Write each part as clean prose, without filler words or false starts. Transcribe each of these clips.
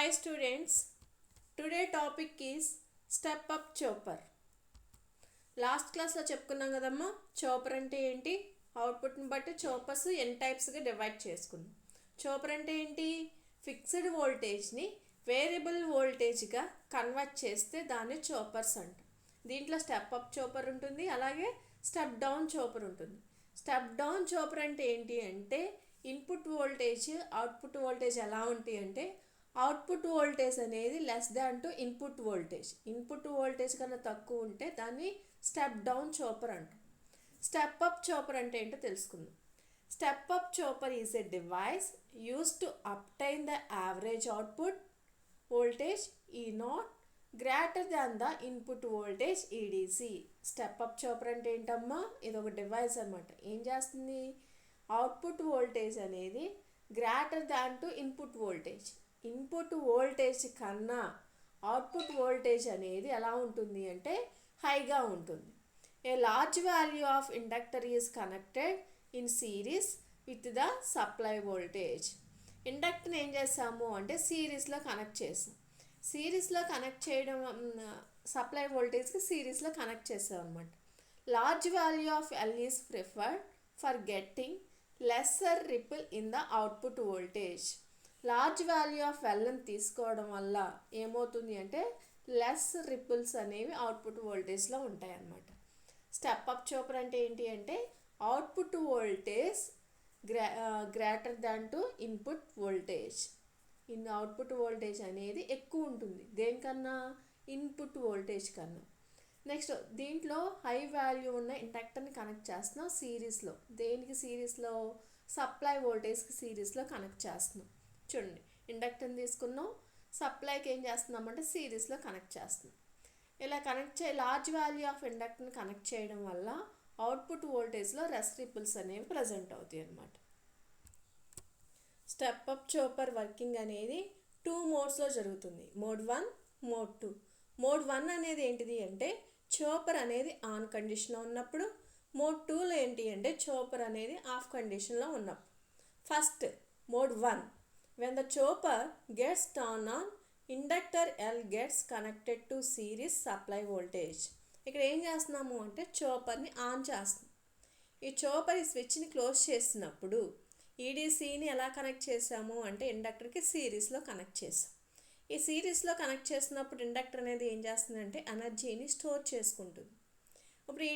Hi students, today topic is step up chopper. Last క్లాస్లో చెప్పుకున్నాం కదమ్మా, చోపర్ అంటే ఏంటి, అవుట్పుట్ని బట్టి చోపర్స్ ఎన్ టైప్స్గా డివైడ్ చేసుకున్నాం. చోపర్ అంటే ఏంటి, ఫిక్స్డ్ వోల్టేజ్ని వేరియబుల్ వోల్టేజ్గా కన్వర్ట్ చేస్తే దాన్ని చోపర్స్ అంటాం. దీంట్లో స్టెప్ అప్ చోపర్ ఉంటుంది, అలాగే స్టెప్ డౌన్ చోపర్ ఉంటుంది. స్టెప్ డౌన్ చోపర్ అంటే ఏంటి అంటే ఇన్పుట్ వోల్టేజ్ అవుట్పుట్ వోల్టేజ్ ఎలా ఉంటాయి అంటే అవుట్పుట్ వోల్టేజ్ అనేది less than to input voltage కన్నా తక్కువ ఉంటే దాన్ని స్టెప్ డౌన్ చోపర్ అంటాం. స్టెప్ అప్ చోపర్ అంటే ఏంటో తెలుసుకుందాం. Step up chopper is a device use to obtain the average output voltage E0 greater than the input voltage EDC. Step up chopper అంటే ఏంటమ్మా, ఇది ఒక డివైస్ అనమాట. ఏం చేస్తుంది, అవుట్పుట్ వోల్టేజ్ అనేది greater than to input voltage కన్నా output voltage అనేది ఎలా ఉంటుంది అంటే హైగా ఉంటుంది. A large value of inductor is connected in series with the supply voltage. ఇండక్టర్ని ఏం చేస్తాము అంటే సిరీస్లో కనెక్ట్ చేస్తాం. సిరీస్లో కనెక్ట్ చేయడం సప్లై వోల్టేజ్కి సిరీస్లో కనెక్ట్ చేస్తాం అనమాట. Large value of L is preferred for getting lesser ripple in the output voltage. Large value of Lని తీసుకోవడం వల్ల ఏమవుతుంది అంటే లెస్ రిపుల్స్ అనేవి అవుట్పుట్ వోల్టేజ్లో ఉంటాయి అన్నమాట. స్టెప్ అప్ చోపర్ అంటే ఏంటి అంటే output voltage greater than to input voltage. Output voltage అనేది ఎక్కువ ఉంటుంది దేనికన్నా, ఇన్పుట్ వోల్టేజ్ కన్నా. నెక్స్ట్ దీంట్లో హై వాల్యూ ఉన్న ఇండక్టర్ని కనెక్ట్ చేస్తున్నాం సిరీస్లో. దేనికి సిరీస్లో, సప్లై వోల్టేజ్కి సిరీస్లో కనెక్ట్ చేస్తున్నాం. చూడండి, ఇండక్టర్ని తీసుకున్నాం, సప్లైకి ఏం చేస్తున్నామంటే సిరీస్లో కనెక్ట్ చేస్తున్నాం. ఇలా లార్జ్ వాల్యూ ఆఫ్ ఇండక్టర్ని కనెక్ట్ చేయడం వల్ల అవుట్పుట్ వోల్టేజ్లో రెస్ రిపుల్స్ అనేవి ప్రజెంట్ అవుతాయి అన్నమాట. స్టెప్ అప్ చోపర్ వర్కింగ్ అనేది 2 మోడ్స్లో జరుగుతుంది, మోడ్ 1, మోడ్ 2. మోడ్ 1 అనేది ఏంటిది అంటే చోపర్ అనేది ఆన్ కండిషన్లో ఉన్నప్పుడు. మోడ్ 2లో ఏంటి అంటే చోపర్ అనేది ఆఫ్ కండిషన్లో ఉన్నప్పుడు. First mode 1, when the chopper gets turned on, inductor L gets connected to series supply voltage. ఇక్కడ ఏం చేస్తున్నాము అంటే చోపర్ని ఆన్ చేస్తున్నాం. ఈ చోపర్ ఈ స్విచ్ని క్లోజ్ చేసినప్పుడు ఈడీసీని ఎలా కనెక్ట్ చేసాము అంటే ఇండక్టర్కి సిరీస్లో కనెక్ట్ చేసాం. ఈ సిరీస్లో కనెక్ట్ చేసినప్పుడు ఇండక్టర్ అనేది ఏం చేస్తుందంటే ఎనర్జీని స్టోర్ చేసుకుంటుంది. ఇప్పుడు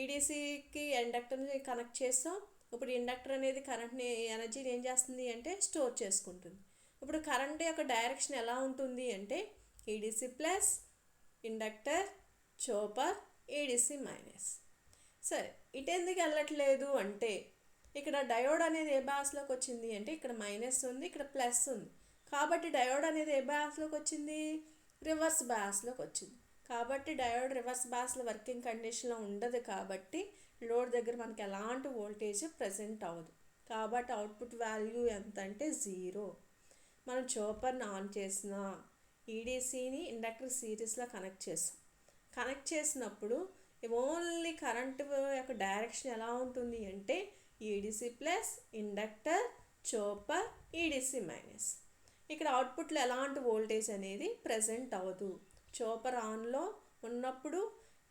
ఈడీసీకి ఇండక్టర్ని కనెక్ట్ చేస్తాం. ఇప్పుడు ఇండక్టర్ అనేది కరెంట్ని ఎనర్జీని ఏం చేస్తుంది అంటే స్టోర్ చేసుకుంటుంది. ఇప్పుడు కరెంట్ యొక్క డైరెక్షన్ ఎలా ఉంటుంది అంటే EDC plus inductor chopper EDC minus. సరే, ఇటు ఎందుకు వెళ్ళట్లేదు అంటే ఇక్కడ డయోడ్ అనేది ఏ బయాస్లోకి వచ్చింది అంటే ఇక్కడ మైనస్ ఉంది, ఇక్కడ ప్లస్ ఉంది. కాబట్టి డయోడ్ అనేది ఏ బయాస్లోకి వచ్చింది, రివర్స్ బయాస్లోకి వచ్చింది. కాబట్టి డయోడ్ రివర్స్ బయాస్లో వర్కింగ్ కండిషన్లో ఉండదు. కాబట్టి లోడ్ దగ్గర మనకి ఎలాంటి వోల్టేజ్ ప్రజెంట్ అవ్వదు. కాబట్టి అవుట్పుట్ వాల్యూ ఎంత అంటే 0. మనం చోపర్ని ఆన్ చేసిన ఈడీసీని ఇండక్టర్ సిరీస్లో కనెక్ట్ చేసినప్పుడు ఓన్లీ కరెంట్ యొక్క డైరెక్షన్ ఎలా ఉంటుంది అంటే EDC plus inductor chopper EDC minus. ఇక్కడ అవుట్పుట్లో ఎలాంటి వోల్టేజ్ అనేది ప్రజెంట్ అవ్వదు. చోపర్ ఆన్లో ఉన్నప్పుడు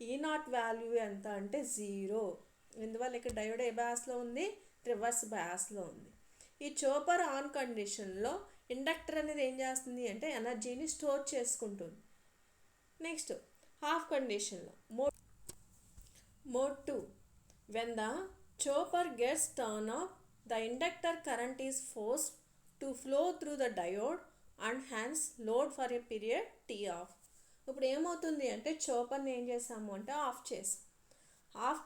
E0 వాల్యూ ఎంత అంటే 0. ఎందువల్ల ఇక్కడ డయోడ్ ఏ బయాస్లో ఉంది, రివర్స్ బయాస్లో ఉంది. ఈ చోపర్ ఆన్ కండిషన్లో ఇండక్టర్ అనేది ఏం చేస్తుంది అంటే ఎనర్జీని స్టోర్ చేసుకుంటుంది. నెక్స్ట్ హాఫ్ కండిషన్లో mode 2, when the chopper gets turned off, the inductor current is forced to flow through the diode and hence load for a period T off. ఇప్పుడు ఏమవుతుంది అంటే చోపర్ని ఏం చేసాము అంటే ఆఫ్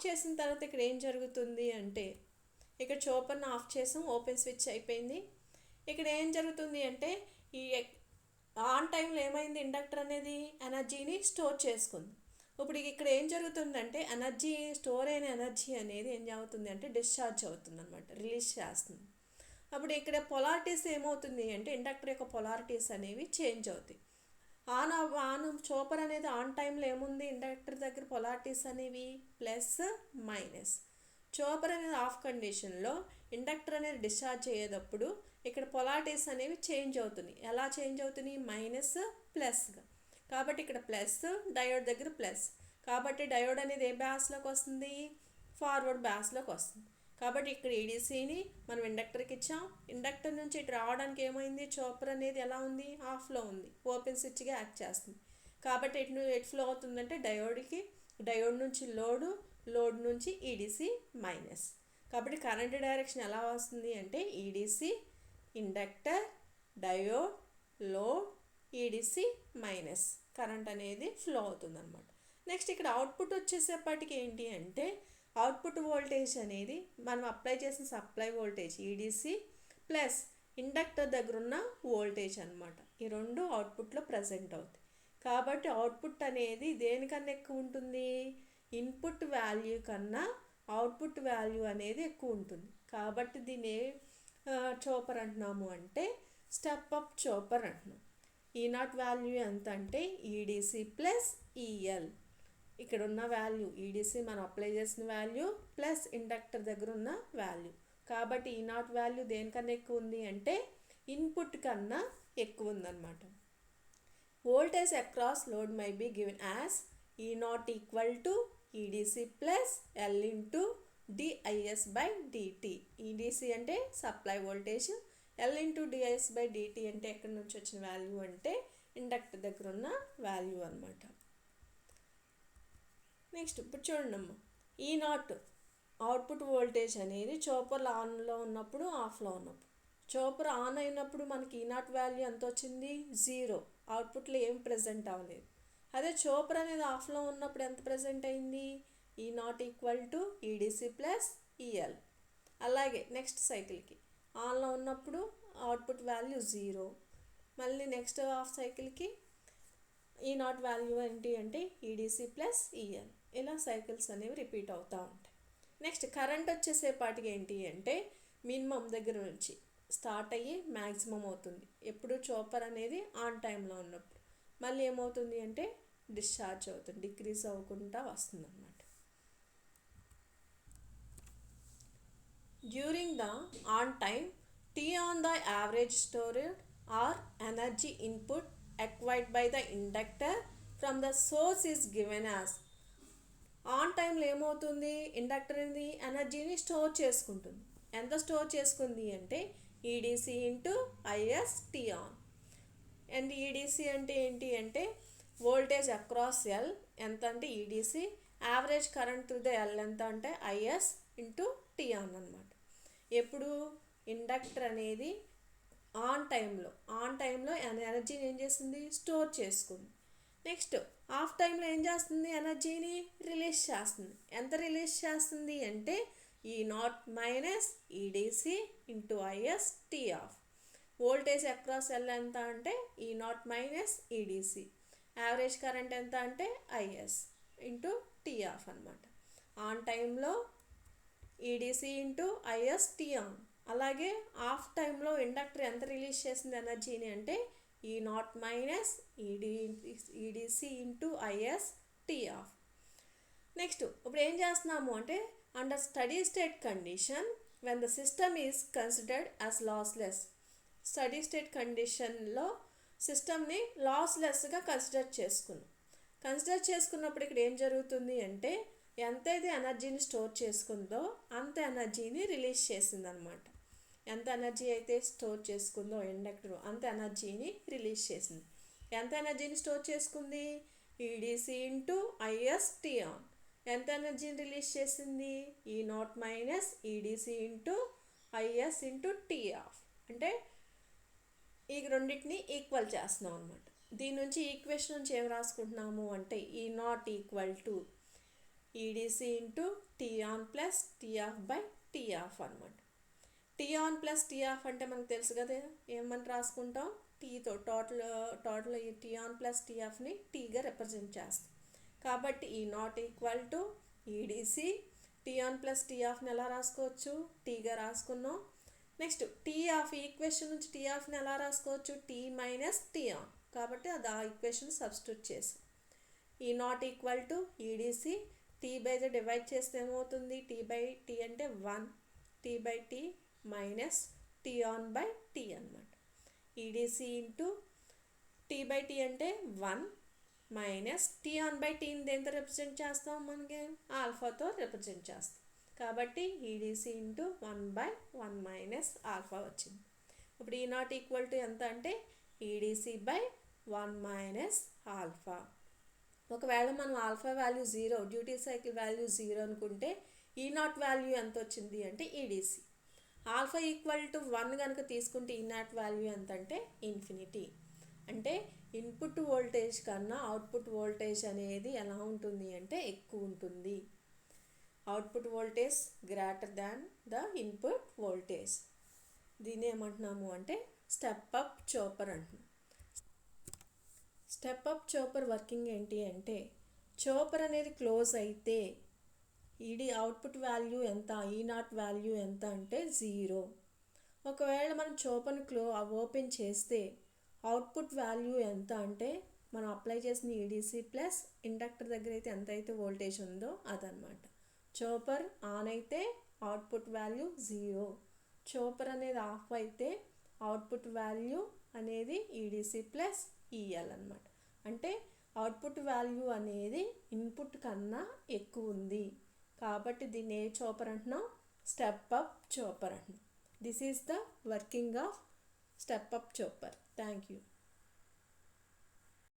చేసిన తర్వాత ఇక్కడ ఏం జరుగుతుంది అంటే ఇక్కడ చోపర్ని ఆఫ్ చేసాం, ఓపెన్ స్విచ్ అయిపోయింది. ఇక్కడ ఏం జరుగుతుంది అంటే ఈ ఆన్ టైంలో ఏమైంది, ఇండక్టర్ అనేది ఎనర్జీని స్టోర్ చేసుకుంది. ఇప్పుడు ఇక్కడ ఏం జరుగుతుందంటే స్టోర్ అయిన ఎనర్జీ అనేది ఏం అవుతుంది అంటే డిశ్చార్జ్ అవుతుంది అనమాట, రిలీజ్ చేస్తుంది. అప్పుడు ఇక్కడ పొలారిటీస్ ఏమవుతుంది అంటే ఇండక్టర్ యొక్క పొలారిటీస్ అనేవి చేంజ్ అవుతాయి. ఆన్ చోపర్ అనేది ఆన్ టైంలో ఏముంది, ఇండక్టర్ దగ్గర పొలారిటీస్ అనేవి ప్లస్ మైనస్. చోపర్ అనేది ఆఫ్ కండిషన్లో ఇండక్టర్ అనేది డిశ్చార్జ్ అయ్యేటప్పుడు ఇక్కడ పొలారిటీస్ అనేవి చేంజ్ అవుతున్నాయి. ఎలా చేంజ్ అవుతున్నాయి? మైనస్ ప్లస్గా. కాబట్టి ఇక్కడ ప్లస్, డయోడ్ దగ్గర ప్లస్. కాబట్టి డయోడ్ అనేది ఏ బ్యాస్లోకి వస్తుంది? ఫార్వర్డ్ బ్యాస్లోకి వస్తుంది. కాబట్టి ఇక్కడ ఈడీసీని మనం ఇండక్టర్కి ఇచ్చాం. ఇండక్టర్ నుంచి ఇటు రావడానికి ఏమైంది? చాపర్ అనేది ఎలా ఉంది? ఆఫ్లో ఉంది, ఓపెన్ స్విచ్గా యాక్ట్ చేస్తుంది. కాబట్టి ఎటు ఫ్లో అవుతుందంటే డయోడ్కి, డయోడ్ నుంచి లోడ్ నుంచి ఈడీసీ మైనస్. కాబట్టి కరెంట్ డైరెక్షన్ ఎలా వస్తుంది అంటే EDC, inductor, diode, load, EDC minus current అనేది ఫ్లో అవుతుంది అనమాట. నెక్స్ట్ ఇక్కడ అవుట్పుట్ వచ్చేసేపటికి ఏంటి అంటే అవుట్పుట్ వోల్టేజ్ అనేది మనం అప్లై చేసిన supply voltage EDC plus inductor దగ్గర ఉన్న వోల్టేజ్ అనమాట. ఈ రెండు అవుట్పుట్లో ప్రజెంట్ అవుతాయి. కాబట్టి అవుట్పుట్ అనేది దేనికన్నా ఎక్కువ ఉంటుంది? ఇన్పుట్ వాల్యూ కన్నా అవుట్పుట్ వాల్యూ అనేది ఎక్కువ ఉంటుంది. కాబట్టి దీన్ని చోపర్ అంటున్నాము అంటే స్టెప్ అప్ చోపర్ అంటున్నాం. ఈనాట్ వాల్యూ ఎంత అంటే ఈడీసీ ప్లస్ ఈఎల్. ఇక్కడ ఉన్న వాల్యూ ఈడీసీ మనం అప్లై చేసిన వాల్యూ ప్లస్ ఇండక్టర్ దగ్గర ఉన్న వాల్యూ. కాబట్టి ఈనాట్ వాల్యూ దేనికన్నా ఎక్కువ ఉంది అంటే ఇన్పుట్ కన్నా ఎక్కువ ఉందన్నమాట. Voltage across load may be given as E naught equal to EDC plus L into DIS by DT. EDC అంటే supply voltage, L into DIS by DT అంటే ఎక్కడి నుంచి వచ్చిన వాల్యూ అంటే ఇండక్టర్ దగ్గర ఉన్న వాల్యూ అనమాట. నెక్స్ట్ ఇప్పుడు చూడండి అమ్మ, ఈ నాట్ అవుట్పుట్ వోల్టేజ్ అనేది చోపర్ ఆన్లో ఉన్నప్పుడు, ఆఫ్లో ఉన్నప్పుడు. చోపర్ ఆన్ అయినప్పుడు మనకి ఈ నాట్ వాల్యూ ఎంత వచ్చింది? 0. అవుట్పుట్లో ఏం ప్రజెంట్ అవ్వలేదు. అదే చోపర్ అనేది ఆఫ్లో ఉన్నప్పుడు ఎంత ప్రజెంట్ అయింది? ఈ naught equal to EDC plus EL. అలాగే నెక్స్ట్ సైకిల్కి ఆన్లో ఉన్నప్పుడు అవుట్పుట్ వాల్యూ 0. మళ్ళీ నెక్స్ట్ హాఫ్ సైకిల్కి ఈ నాట్ వాల్యూ ఏంటి అంటే ఈడీసీ ప్లస్ ఈఎల్. ఇలా సైకిల్స్ అనేవి రిపీట్ అవుతూ ఉంటాయి. నెక్స్ట్ కరెంట్ వచ్చేసేపాటికి ఏంటి అంటే మినిమం దగ్గర నుంచి స్టార్ట్ అయ్యి మ్యాక్సిమం అవుతుంది ఎప్పుడు చోపర్ అనేది ఆన్ టైంలో ఉన్నప్పుడు. మళ్ళీ ఏమవుతుంది అంటే డిశ్చార్జ్ అవుతుంది, డిక్రీజ్ అవ్వకుండా వస్తుంది అన్నమాట. During the on time T on the average storage or energy input acquired by the inductor from the source is given as. On టైంలో ఏమవుతుంది? ఇండక్టర్ అనేది ఎనర్జీని స్టోర్ చేసుకుంటుంది. ఎంత స్టోర్ చేసుకుంది అంటే EDC into IS T on. And EDC అంటే ఏంటి అంటే వోల్టేజ్ అక్రాస్ ఎల్ ఎంత అంటే EDC, average current through the L ఎంత అంటే ఐఎస్ ఇంటూ టీ ఆన్ అనమాట. ఎప్పుడు ఇండక్టర్ అనేది ఆన్ టైంలో ఎనర్జీని ఏం చేస్తుంది? స్టోర్ చేసుకుంది. నెక్స్ట్ ఆఫ్ టైంలో ఏం చేస్తుంది? ఎనర్జీని రిలీజ్ చేస్తుంది. ఎంత రిలీజ్ చేస్తుంది అంటే E naught minus EDC into IS T off. Voltage across L ఎంత అంటే E naught minus EDC, average current ఎంత అంటే ఐఎస్ ఇంటూ టీ ఆఫ్ అనమాట. ఆన్ టైంలో EDC into IS T on. అలాగే ఆఫ్ టైంలో ఇండక్టర్ ఎంత రిలీజ్ చేసింది ఎనర్జీని అంటే E naught minus EDC into IS T off. Next ఇప్పుడు ఏం చేస్తున్నాము అంటే under steady state condition when the system is considered as lossless. Steady state కండిషన్లో సిస్టమ్ని లాస్లెస్గా కన్సిడర్ చేసుకున్నప్పుడు ఇక్కడ ఏం జరుగుతుంది అంటే ఎంతైతే ఎనర్జీని స్టోర్ చేసుకుందో అంత ఎనర్జీని రిలీజ్ చేసిందనమాట. ఎంత ఎనర్జీ అయితే స్టోర్ చేసుకుందో ఇండక్టర్ అంత ఎనర్జీని రిలీజ్ చేసింది. ఎంత ఎనర్జీని స్టోర్ చేసుకుంది? EDC into IS T on. ఎంత ఎనర్జీని రిలీజ్ చేసింది? E naught minus EDC into IS into T off. అంటే ఈ రెండింటిని ఈక్వల్ చేస్తున్నాం అనమాట. దీని నుంచి ఈక్వేషన్ నుంచి ఏం రాసుకుంటున్నాము అంటే E naught equal to EDC into T on plus T off by T off అనమాట. T on plus T off అంటే మనకు తెలుసు కదా ఏమని రాసుకుంటాం? టీతో టోటల్ ఈ టీ ఆన్ ప్లస్ టీ ఆఫ్ని టీగా రిప్రజెంట్ చేస్తాం. కాబట్టి E naught equal to EDC T on plus T ఆఫ్ని ఎలా రాసుకోవచ్చు? టీగా రాసుకున్నాం. నెక్స్ట్ టీ ఆఫ్ ఈక్వేషన్ నుంచి టీ ఆఫ్ని ఎలా రాసుకోవచ్చు? T minus T on. కాబట్టి అది ఆ ఈక్వేషన్ సబ్స్టిట్యూట్ చేసాం. E naught equal to EDC T by the divide చేస్తే ఏమవుతుంది? టీ బై టీ అంటే 1, T by T minus T on by T T అనమాట. EDC into T by T అంటే 1 minus T on by టీని దేంతో represent చేస్తాం, మనకి ఆల్ఫాతో represent చేస్తాం. కాబట్టి ఈడీసీ ఇంటూ 1/1 మైనస్ ఆల్ఫా వచ్చింది. ఇప్పుడు ఈ నాట్ ఈక్వల్ టు ఎంత అంటే ఈడీసీ బై 1 మైనస్ ఆల్ఫా. ఒకవేళ మనం alpha value 0, duty cycle value 0 అనుకుంటే ఈ నాట్ వాల్యూ ఎంత వచ్చింది అంటే ఈడీసీ. ఆల్ఫా ఈక్వల్ టు 1 కనుక తీసుకుంటే ఈ నాట్ వాల్యూ ఎంత అంటే ఇన్ఫినిటీ. అంటే ఇన్పుట్ వోల్టేజ్ కన్నా అవుట్పుట్ వోల్టేజ్ అనేది ఎలా ఉంటుంది అంటే ఎక్కువ ఉంటుంది. Output voltage greater than the input voltage. దీన్ని ఏమంటున్నాము అంటే స్టెప్ అప్ చోపర్ అంటున్నాం. స్టెప్ అప్ చోపర్ వర్కింగ్ ఏంటి అంటే చోపర్ అనేది క్లోజ్ అయితే ఈడీ అవుట్పుట్ వాల్యూ ఎంత, ఈ నాట్ వాల్యూ ఎంత అంటే 0. ఒకవేళ మనం చోపర్ని ఓపెన్ చేస్తే అవుట్పుట్ వాల్యూ ఎంత అంటే మనం అప్లై చేసిన ఈడీసీ ప్లస్ ఇండక్టర్ దగ్గర అయితే ఎంత అయితే వోల్టేజ్ ఉందో అదనమాట. చోపర్ ఆన్ అయితే అవుట్పుట్ వాల్యూ 0. చోపర్ అనేది ఆఫ్ అయితే అవుట్పుట్ వాల్యూ అనేది ఈడీసీ ప్లస్ ఈఎల్ అనమాట. అంటే అవుట్పుట్ వాల్యూ అనేది ఇన్పుట్ కన్నా ఎక్కువ ఉంది కాబట్టి దీన్ని ఏ చోపర్ అంటున్నాం, స్టెప్ అప్ చోపర్ అంటున్నాం. This is the working of step up chopper. Thank you.